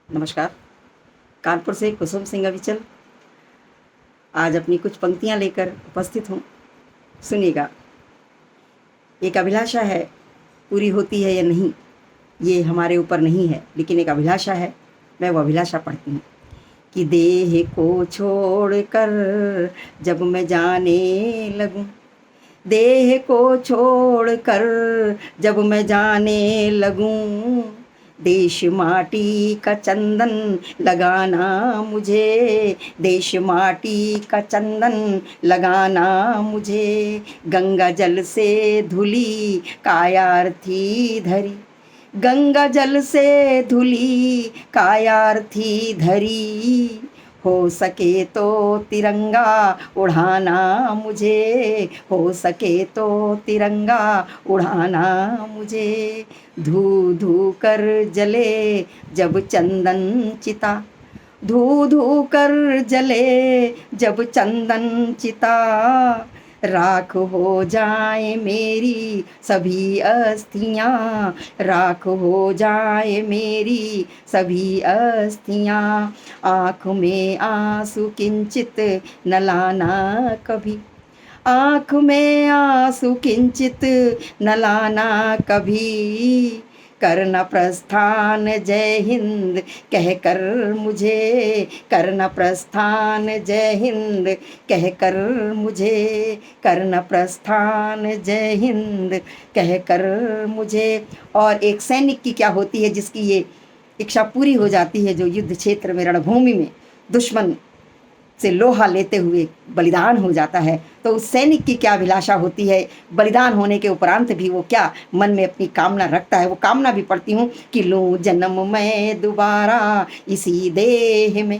नमस्कार। कानपुर से कुसुम सिंह अविचल आज अपनी कुछ पंक्तियाँ लेकर उपस्थित हूँ। सुनिएगा। एक अभिलाषा है, पूरी होती है या नहीं ये हमारे ऊपर नहीं है, लेकिन एक अभिलाषा है। मैं वो अभिलाषा पढ़ती हूँ कि देह को छोड़कर जब मैं जाने लगूँ, देह को छोड़कर जब मैं जाने लगूँ, देश माटी का चंदन लगाना मुझे, देश माटी का चंदन लगाना मुझे, गंगा जल से धुली कायार्थी धरी, गंगा जल से धुली कायार्थी धरी, हो सके तो तिरंगा उड़ाना मुझे, हो सके तो तिरंगा उड़ाना मुझे, धू धू कर जले जब चंदन चिता, धू धू कर जले जब चंदन चिता, राख हो जाए मेरी सभी अस्थियाँ, राख हो जाए मेरी सभी अस्थियाँ, आँख में आंसू किंचित न लाना कभी, आँख में आंसू किंचित न लाना कभी, करना प्रस्थान जय हिंद कहकर मुझे, करना प्रस्थान जय हिंद कहकर मुझे, करना प्रस्थान जय हिंद कहकर मुझे। और एक सैनिक की क्या होती है जिसकी ये इच्छा पूरी हो जाती है, जो युद्ध क्षेत्र में रणभूमि में दुश्मन से लोहा लेते हुए बलिदान हो जाता है, तो उस सैनिक की क्या अभिलाषा होती है। बलिदान होने के उपरांत भी वो क्या मन में अपनी कामना रखता है। वो कामना भी पढ़ती हूँ कि लूँ जन्म मैं दोबारा इसी देह में,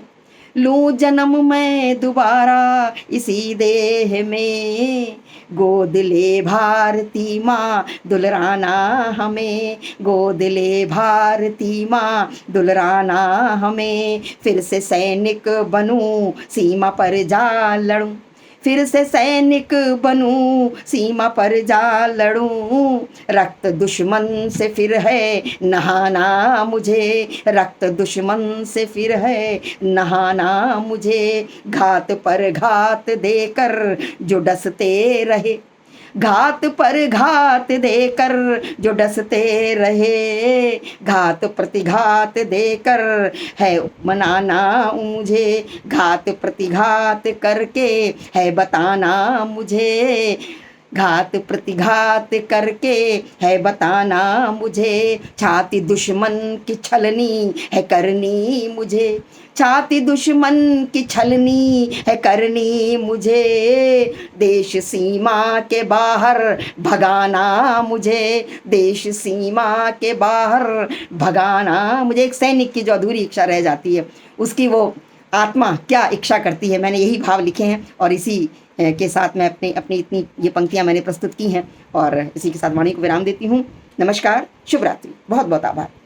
लूँ जन्म मैं दोबारा इसी देह में, गोद ले भारती माँ दुलराना हमें, गोद ले भारती माँ दुलराना हमें, फिर से सैनिक बनूं सीमा पर जा लड़ूं, फिर से सैनिक बनूं सीमा पर जा लड़ूं, रक्त दुश्मन से फिर है नहाना मुझे, रक्त दुश्मन से फिर है नहाना मुझे, घात पर घात देकर जो डसते रहे, घात पर घात देकर जो डसते रहे, घात प्रतिघात देकर है मनाना मुझे, घात प्रतिघात करके है बताना मुझे, घात प्रतिघात करके है बताना मुझे, छाती दुश्मन की छलनी है करनी मुझे, छाती दुश्मन की छलनी है करनी मुझे, देश सीमा के बाहर भगाना मुझे, देश सीमा के बाहर भगाना मुझे। एक सैनिक की जो अधूरी इच्छा रह जाती है, उसकी वो आत्मा क्या इच्छा करती है, मैंने यही भाव लिखे हैं और इसी के साथ मैं अपनी इतनी ये पंक्तियाँ मैंने प्रस्तुत की हैं और इसी के साथ वाणी को विराम देती हूँ। नमस्कार, शुभ रात्रि, बहुत बहुत आभार।